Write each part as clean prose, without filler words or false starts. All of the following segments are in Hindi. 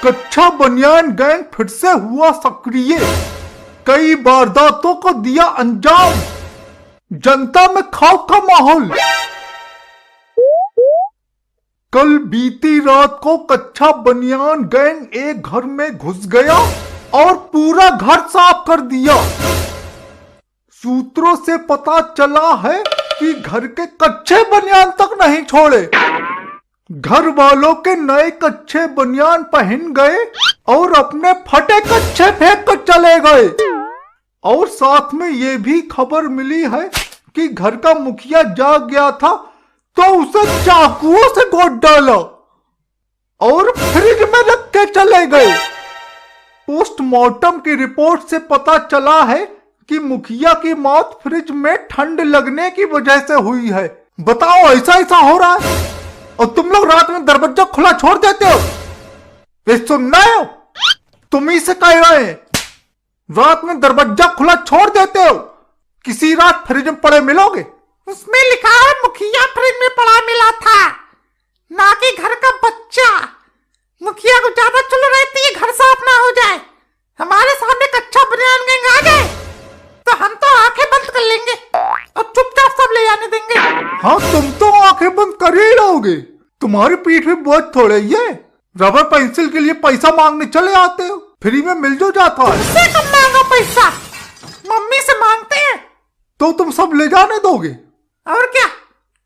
कच्चा बनियान गैंग फिर से हुआ सक्रिय, कई वारदातों को दिया अंजाम, जनता में खौफ का माहौल। कल बीती रात को कच्चा बनियान गैंग एक घर में घुस गया और पूरा घर साफ कर दिया। सूत्रों से पता चला है कि घर के कच्चे बनियान तक नहीं छोड़े, घर वालों के नए कच्चे बनियान पहन गए और अपने फटे कच्चे फेंक कर चले गए। और साथ में ये भी खबर मिली है कि घर का मुखिया जाग गया था तो उसे चाकुओं से गोद डाला और फ्रिज में रख के चले गए। पोस्टमार्टम की रिपोर्ट से पता चला है कि मुखिया की मौत फ्रिज में ठंड लगने की वजह से हुई है। बताओ, ऐसा हो रहा है और तुम लोग रात में दरवाजा खुला छोड़ देते हो। ये सुनना है, तुम ही से कह रहे हैं, रात में दरवाजा खुला छोड़ देते हो, किसी रात फ्रिज में पड़े मिलोगे। उसमें लिखा है मुखिया फ्रिज में पड़ा मिला था, ना कि घर का बच्चा। मुखिया को ज्यादा चुल रहती है घर साफ ना हो जाए। हमारे सामने कच्चा बनियान गैंग आ जाए तो हम तो आंखें बंद कर लेंगे और चुपचाप सब ले जाने देंगे। हाँ, तुम तो आंखें बंद कर ही रहोगे, तुम्हारी पीठ में बोझ थोड़े ही है। रबर पेंसिल के लिए पैसा मांगने चले आते हो, फ्री में मिल जो जाता है। उससे कम मांगो पैसा, मम्मी से मांगते हैं। तो तुम सब ले जाने दोगे? और क्या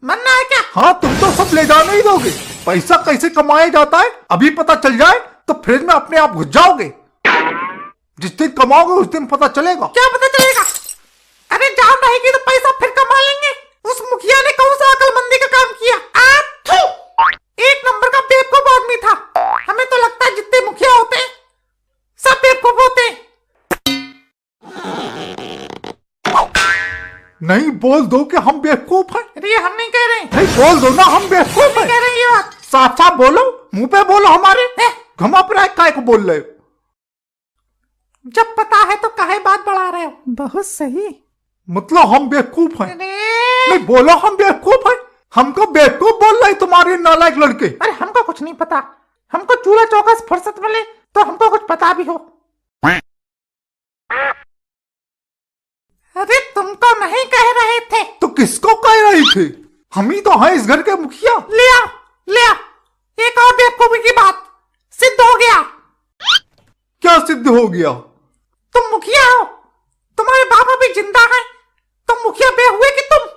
मरना है क्या? हाँ, तुम तो सब ले जाने ही दोगे। पैसा कैसे कमाया जाता है अभी पता चल जाए तो फ्रिज में अपने आप घुस जाओगे। जिस दिन कमाओगे उस दिन पता चलेगा। क्या पता चलेगा? अरे जान रहेगी तो पैसा फिर कमा लेंगे। उस मुखिया ने कौन सा अकलमंदी का काम किया? एक नंबर का बेवकूफ आदमी था। हमें तो लगता है जितने मुखिया होते हैं सब बेवकूफ होते हैं। नहीं बोल दो कि हम बेवकूफ हैं। अरे हम नहीं कह रहे। नहीं बोल दो ना हम बेवकूफ हैं। कह रहे ये बात साफ साफ बोलो, मुंह पे बोलो। हमारे घुमा फिरा काय को बोल रहे हो? जब पता है तो काहे बात बढ़ा रहे हो? बहुत सही। मतलब हम बेवकूफ हैं? नहीं बोलो हम बेवकूफ हैं। हमको बेवकूफ बोल रहे तुम्हारे नालायक लड़के। अरे हमको कुछ नहीं पता। हमको चूल्हा चौका से फुर्सत मिले तो हमको कुछ पता भी हो। अरे तुम तो नहीं कह रहे थे तो किसको कह रही थी? हम ही तो हैं इस घर के मुखिया। ले आओ एक और बेवकूफी की बात सिद्ध हो गया। क्या सिद्ध हो गया? तुम मुखिया हो, तुम्हारे बाबा भी जिंदा है, तुम मुखिया बे हुए कि तुम?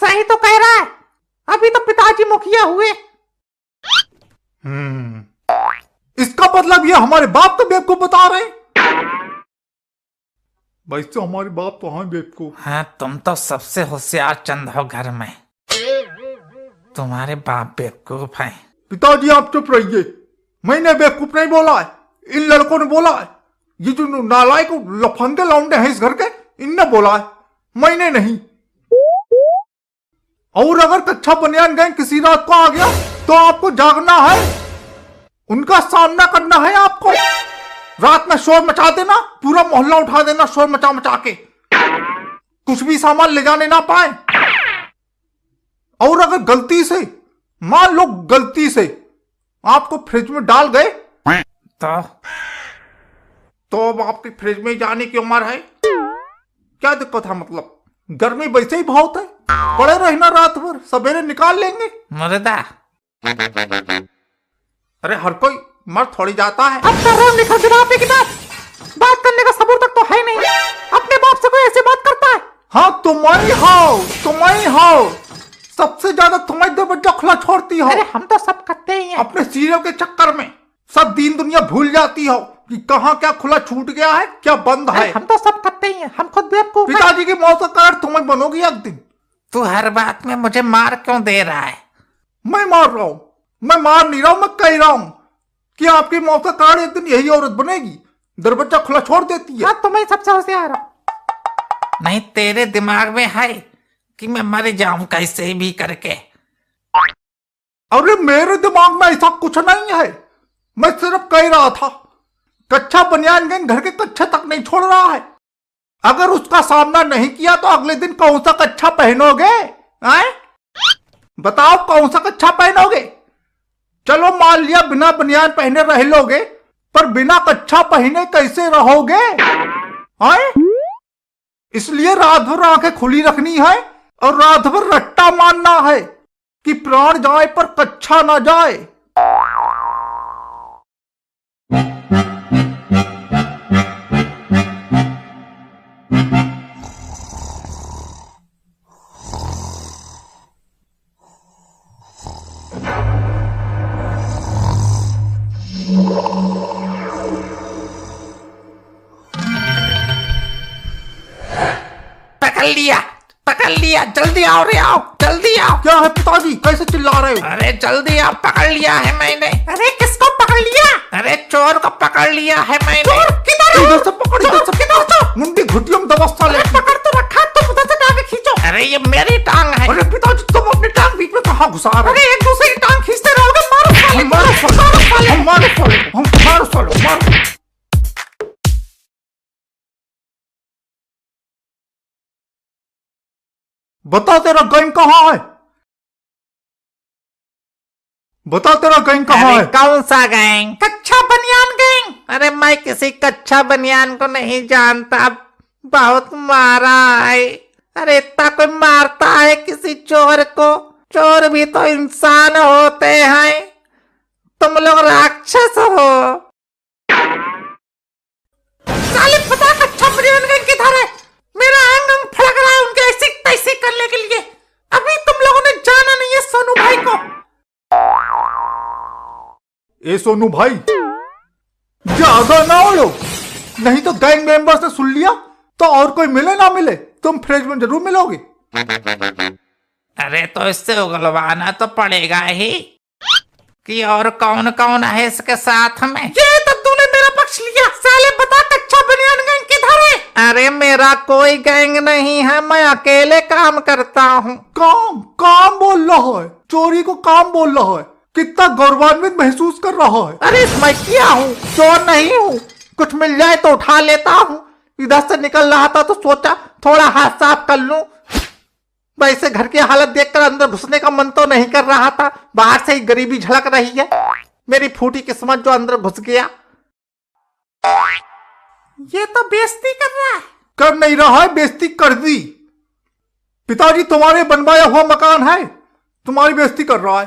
सही तो कह रहा है, अभी तो पिताजी मुखिया हुए। इसका मतलब ये हमारे बाप को बेवकूफ बता रहे हैं। वैसे हमारे बाप तो हैं बेवकूफ। हाँ, तुम तो सबसे होशियार चंद हो घर में, तुम्हारे बाप बेवकूफ हैं। पिताजी आप चुप रहिए, मैंने बेवकूफ नहीं बोला है, इन लड़कों ने बोला है। ये जो नालायक लफंगे लौंडे हैं इस घर के, इनने बोला है, मैंने नहीं। और अगर कच्चा बनियान गैंग किसी रात को आ गया तो आपको जागना है, उनका सामना करना है आपको। रात में शोर मचा देना, पूरा मोहल्ला उठा देना शोर मचा मचा के, कुछ भी सामान ले जाने ना पाए। और अगर गलती से, मान लो गलती से आपको फ्रिज में डाल गए तो अब आपकी फ्रिज में जाने की उम्र है। क्या दिक्कत है? मतलब गर्मी वैसे ही बहुत है, पड़े रहना रात भर, सवेरे निकाल लेंगे। मुर्दा अरे हर कोई मर थोड़ी जाता है। अब कर रहे हो निकल गिरापे की बात करने का सबूर तक तो है नहीं। अपने बाप से कोई ऐसी बात करता है? हाँ, तुम ही हो, सबसे ज्यादा तुम्हारी दरवाजा खुला छोड़ती हो। अरे हम तो सब करते ही हैं। अपने सीरियल के चक्कर में सब दीन दुनिया भूल जाती हो कि कहाँ क्या खुला छूट गया है, क्या बंद है। हम तो सब करते ही हैं, हम खुद बेवकूफ हैं। पिताजी की मौत का कारण तुम्हें बनोगी एक दिन। तू हर बात में मुझे मार क्यों दे रहा है? मैं मार रहा हूं? मैं मार नहीं रहा हूं, मैं कह रहा हूं कि आपकी मौत का कारण एक दिन यही औरत बनेगी, दरवाजा खुला छोड़ देती है। हाँ, तुम्हें सबसे होशियार हो। नहीं, तेरे दिमाग में है कि मैं मर जाऊं कैसे भी करके। अरे मेरे दिमाग में ऐसा कुछ नहीं है, मैं सिर्फ कह रहा था कच्चा बनियान गैंग घर के कच्चे तक नहीं छोड़ रहा है। अगर उसका सामना नहीं किया तो अगले दिन कौन सा कच्चा पहनोगे? बताओ कौन सा कच्चा पहनोगे? चलो मान लिया बिना बनियान पहने रह लोगे, पर बिना कच्छा पहने कैसे रहोगे? आए? इसलिए रात भर आंखें खुली रखनी है और रात भर रट्टा मारना है कि प्राण जाए पर कच्छा ना जाए। पकड़ लिया, जल्दी आओ रे, आओ जल्दी आओ। क्या है पिताजी, कैसे चिल्ला रहे हो? अरे जल्दी आओ, पकड़ लिया है मैंने। अरे किसको पकड़ लिया? अरे चोर को पकड़ लिया है मैंने। चोर किधर है? इधर से पकड़, इधर से किधर से? मुंडी घुटियों में दबस्ता ले। पकड़ तो रखा, तुम उधर से टांग खींचो। अरे ये मेरी टांग है। अरे पिताजी तुम अपनी टांग बीच में कहाँ घुसा रहे हो? अरे एक दूसरे की टांग खींचते रहोगे, मारो साले, मारो साले, मारो। बता तेरा गैंग कहाँ है? बता तेरा गैंग कहाँ अरे है? कौन सा गैंग? कच्छा बनियान गैंग। अरे मैं किसी कच्छा बनियान को नहीं जानता, बहुत मारा है। अरे इतना कोई मारता है किसी चोर को? चोर भी तो इंसान होते हैं, तुम लोग राक्षस हो। साले पता कच्छा बनियान गैंग किधर है? मेरा अंग अंग फड़क रहा है उनके ऐसी तैसी करने के लिए। अभी तुम लोगों ने जाना नहीं है सोनू भाई को। ए सोनू भाई, ज्यादा ना हो लोग, नहीं तो गैंग मेंबर्स ने सुन लिया तो और कोई मिले ना मिले तुम फ्रिज में जरूर मिलोगे। अरे तो इससे उगलवाना तो पड़ेगा ही कि और कौन कौन है इसके साथ में। ये तो तूने मेरा पक्ष लिया। साले बता कच्छा बनियान गैंग किधर है? अरे मेरा कोई गैंग नहीं है, मैं अकेले काम करता हूँ। काम बोल रहा है, चोरी को काम बोल रहा है, कितना गौरवान्वित महसूस कर रहा है। अरे मैं क्या हूँ, चोर नहीं हूँ, कुछ मिल जाए तो उठा लेता हूँ। इधर से निकल रहा था तो सोचा थोड़ा हाथ साफ कर लूं। वैसे घर की हालत देखकर अंदर घुसने का मन तो नहीं कर रहा था, बाहर से ही गरीबी झलक रही है। मेरी फूटी किस्मत जो अंदर घुस गया। ये तो बेइज्जती कर रहा है। कर नहीं रहा है, बेइज्जती कर दी। पिताजी तुम्हारे बनवाया हुआ मकान है, तुम्हारी बेइज्जती कर रहा है।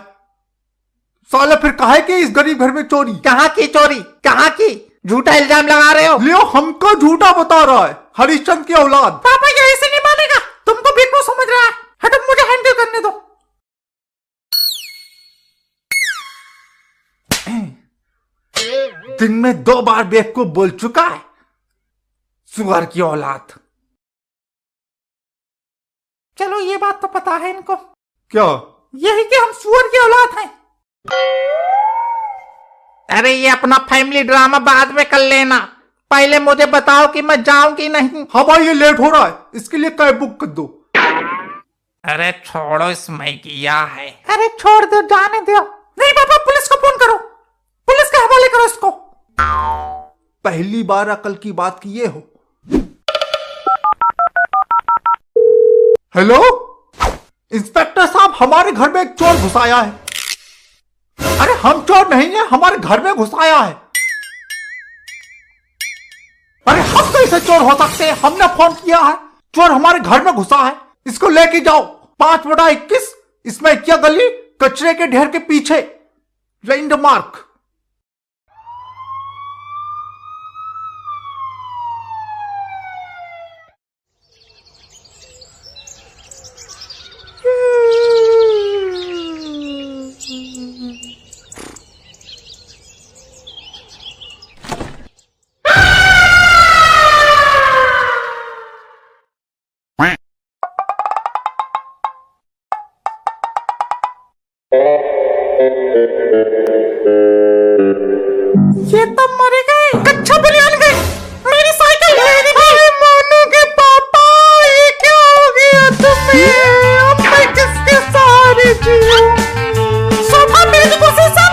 साले फिर काहे कि इस गरीब घर में चोरी? कहाँ की चोरी, कहाँ की? झूठा इल्जाम लगा रहे हो। लियो हमको झूठा बता रहा है, हरिश्चंद्र की औलाद। पापा ये ऐसे नहीं मानेगा, तुमको भी क्यों समझ रहा है? हटो, मुझे हैंडल करने दो। दिन में 2 बार बेवकूफ बोल चुका है, सुअर की औलाद। चलो ये बात तो पता है इनको, क्या? यही कि हम सुअर की औलाद हैं। अरे ये अपना फैमिली ड्रामा बाद में कर लेना, पहले मुझे बताओ कि मैं जाऊं कि नहीं। हाँ भाई ये लेट हो रहा है, इसके लिए कैब बुक कर दो। अरे छोड़ो, इसमें किया है। अरे छोड़ दो, जाने दो। नहीं पापा, पुलिस को फोन करो, पुलिस के हवाले करो इसको। पहली बार अकल की बात किए हो। हेलो इंस्पेक्टर साहब, हमारे घर में एक चोर घुस आया है। अरे हम चोर नहीं है, हमारे घर में घुस आया है। अरे हम कैसे चोर हो सकते हैं? हमने फोन किया है, चोर हमारे घर में घुसा है, इसको लेके जाओ। 5/21 इसमें क्या गली, कचरे के ढेर के पीछे, लैंडमार्क। ये तो मरे गए, कच्छा बनियान गए। मेरी साइकिल मेरी भाई मोनू के पापा, ये क्या हो गया तुम्हें? अब मैं किसके सहारे जीऊं? सोफा मेज पोजीशन,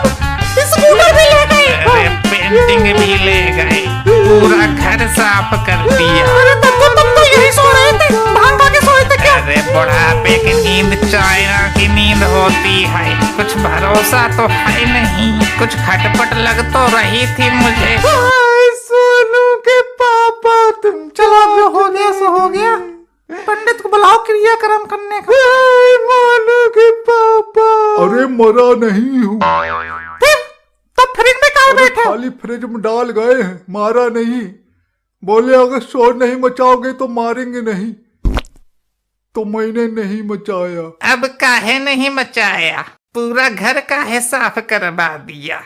स्कूटर भी ले गए। अरे पेंटिंग भी ले गए, पूरा घर साफ कर दिया। अरे तुम तो यही सो रहे थे, भांग खा के सोए थे क्या? अरे बुढ़ापे की नींद चाइना की नींद होती है, कुछ भरोसा तो है नहीं, कुछ खटपट लग तो रही थी मुझे। सोनू के पापा तुम चलो जो हो गया सो हो गया, पंडित को बुलाओ क्रियाक्रम करने का। मोनू के पापा। अरे मरा नहीं हूँ, फिर तो फ्रिज में कहाँ अरे बैठे हो? खाली फ्रिज में डाल गए हैं, मारा नहीं। बोले अगर शोर नहीं मचाओगे तो मारेंगे नहीं, तो मैंने नहीं मचाया। अब काहे नहीं मचाया, पूरा घर काहे साफ करवा दिया।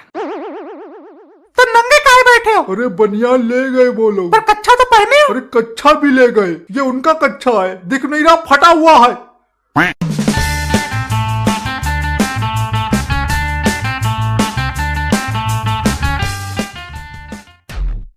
तो नंगे काहे बैठे हो? अरे बनियान ले गए वो लोग। पर कच्छा तो पहने हो। अरे कच्छा भी ले गए, ये उनका कच्छा है, दिख नहीं रहा, फटा हुआ है।